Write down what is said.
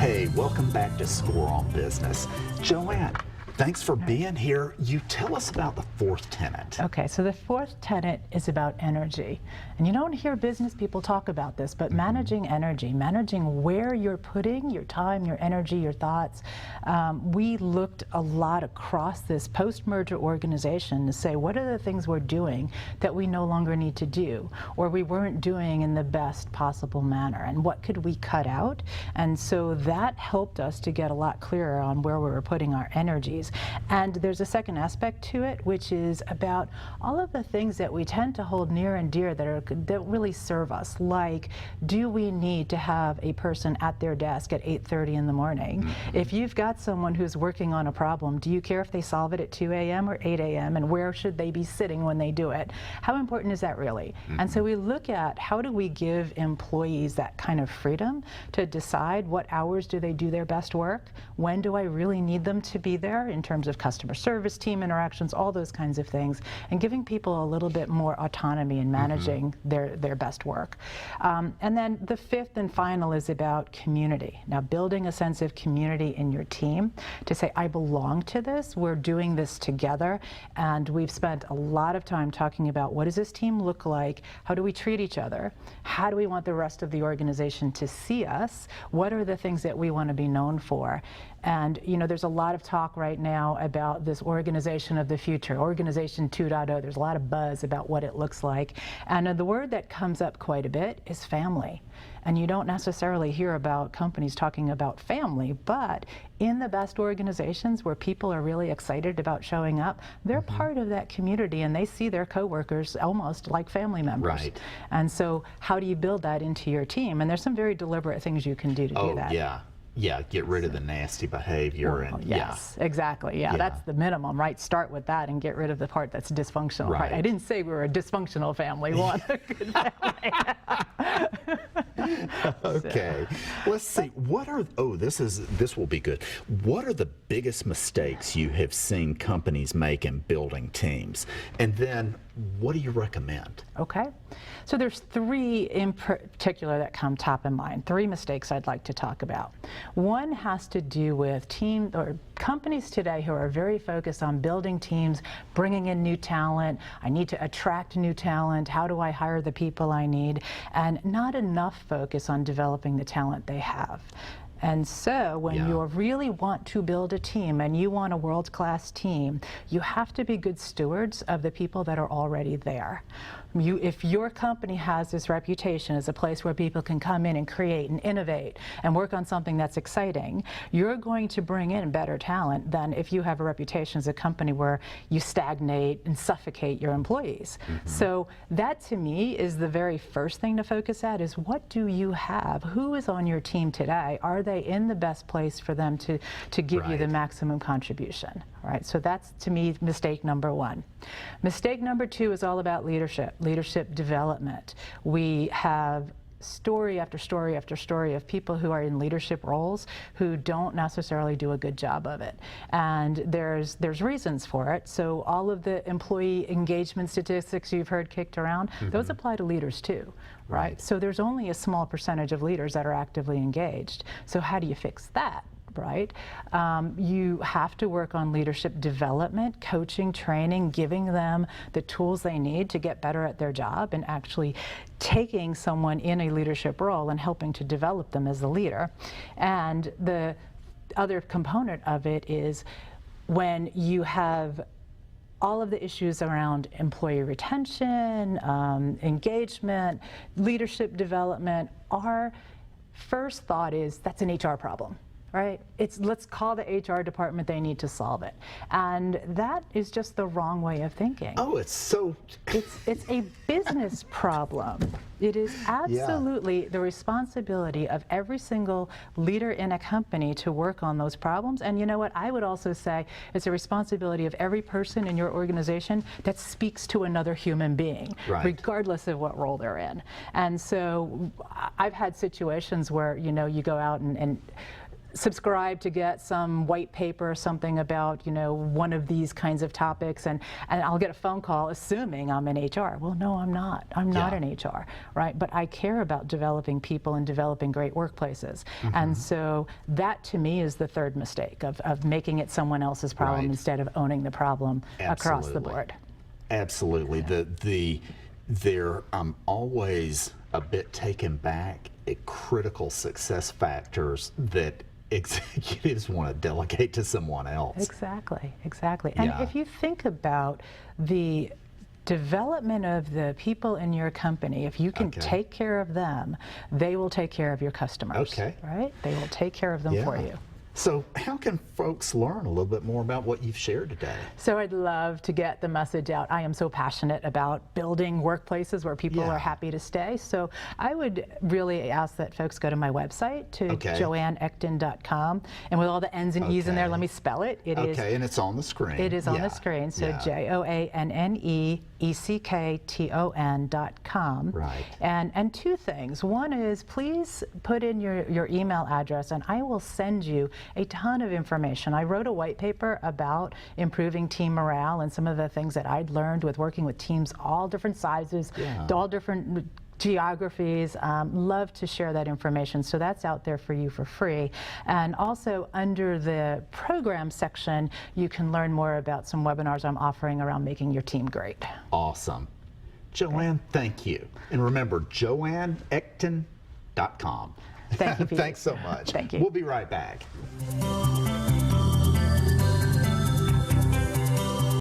Hey, welcome back to Score on Business. Joanne, thanks for being here. You tell us about the fourth tenet. Okay, so the fourth tenet is about energy. And you don't hear business people talk about this, but managing energy, managing where you're putting your time, your energy, your thoughts. We looked a lot across this post-merger organization to say, what are the things we're doing that we no longer need to do, or we weren't doing in the best possible manner, and what could we cut out? And so that helped us to get a lot clearer on where we were putting our energies. And there's a second aspect to it, which is about all of the things that we tend to hold near and dear that really serve us. Like, do we need to have a person at their desk at 8:30 in the morning? If you've got someone who's working on a problem, do you care if they solve it at 2 a.m. or 8 a.m. and where should they be sitting when they do it? How important is that really? And so we look at how do we give employees that kind of freedom to decide what hours do they do their best work? When do I really need them to be there in terms of customer service, team interactions, all those kinds of things, and giving people a little bit more autonomy in managing their best work. And then the fifth and final is about community. Now, building a sense of community in your team to say, I belong to this, we're doing this together, and we've spent a lot of time talking about what does this team look like, how do we treat each other, how do we want the rest of the organization to see us, what are the things that we want to be known for. And you know, there's a lot of talk right now about this organization of the future, Organization 2.0. There's a lot of buzz about what it looks like. And the word that comes up quite a bit is family. And you don't necessarily hear about companies talking about family, but in the best organizations where people are really excited about showing up, they're part of that community and they see their coworkers almost like family members. Right. And so how do you build that into your team? And there's some very deliberate things you can do to do that. Yeah, get rid of the nasty behavior. Well, yes, exactly. Yeah, that's the minimum, right? Start with that and get rid of the part that's dysfunctional. Right. I didn't say we were a dysfunctional family. We want a good family. Okay, let's see. What are this will be good. What are the biggest mistakes you have seen companies make in building teams, and then what do you recommend? Okay, so there's three in particular that come top in mind. Three mistakes I'd like to talk about. One has to do with team or companies today who are very focused on building teams, bringing in new talent. I need to attract new talent. How do I hire the people I need? And not enough focus on developing the talent they have. And so when you really want to build a team and you want a world-class team, you have to be good stewards of the people that are already there. If your company has this reputation as a place where people can come in and create and innovate and work on something that's exciting, you're going to bring in better talent than if you have a reputation as a company where you stagnate and suffocate your employees. So that to me is the very first thing to focus at, is what do you have? Who is on your team today? Are they in the best place for them to give you the maximum contribution? Right, so that's, to me, mistake number one. Mistake number two is all about leadership development. We have story after story after story of people who are in leadership roles who don't necessarily do a good job of it. And there's reasons for it. So all of the employee engagement statistics you've heard kicked around, those apply to leaders too, right? So there's only a small percentage of leaders that are actively engaged. So how do you fix that? Right? You have to work on leadership development, coaching, training, giving them the tools they need to get better at their job, and actually taking someone in a leadership role and helping to develop them as a leader. And the other component of it is when you have all of the issues around employee retention, engagement, leadership development, our first thought is that's an HR problem. Right? Let's call the HR department, they need to solve it. And that is just the wrong way of thinking. Oh, it's a business problem. It is absolutely the responsibility of every single leader in a company to work on those problems. And you know what? I would also say it's a responsibility of every person in your organization that speaks to another human being, regardless of what role they're in. And so I've had situations where, you know, you go out and subscribe to get some white paper or something about, one of these kinds of topics, and I'll get a phone call assuming I'm in HR. Well, no, I'm not. I'm not in HR, right? But I care about developing people and developing great workplaces. And so that to me is the third mistake of making it someone else's problem instead of owning the problem across the board. Absolutely. They're always a bit taken back at critical success factors that executives want to delegate to someone else. Exactly. And if you think about the development of the people in your company, if you can take care of them, they will take care of your customers. Right? They will take care of them for you. So how can folks learn a little bit more about what you've shared today? So I'd love to get the message out. I am so passionate about building workplaces where people are happy to stay. So I would really ask that folks go to my website, to JoanneEckton.com. And with all the N's and E's in there, let me spell it. It is, and it's on the screen. It is on the screen. So JoanneEckton.com. Right. And two things. One is, please put in your email address and I will send you a ton of information. I wrote a white paper about improving team morale and some of the things that I'd learned with working with teams all different sizes, all different geographies. Love to share that information. So that's out there for you for free. And also under the program section, you can learn more about some webinars I'm offering around making your team great. Awesome. Joanne, thank you. And remember, JoanneEckton.com. Thank you, Pete. Thanks so much. Thank you. We'll be right back.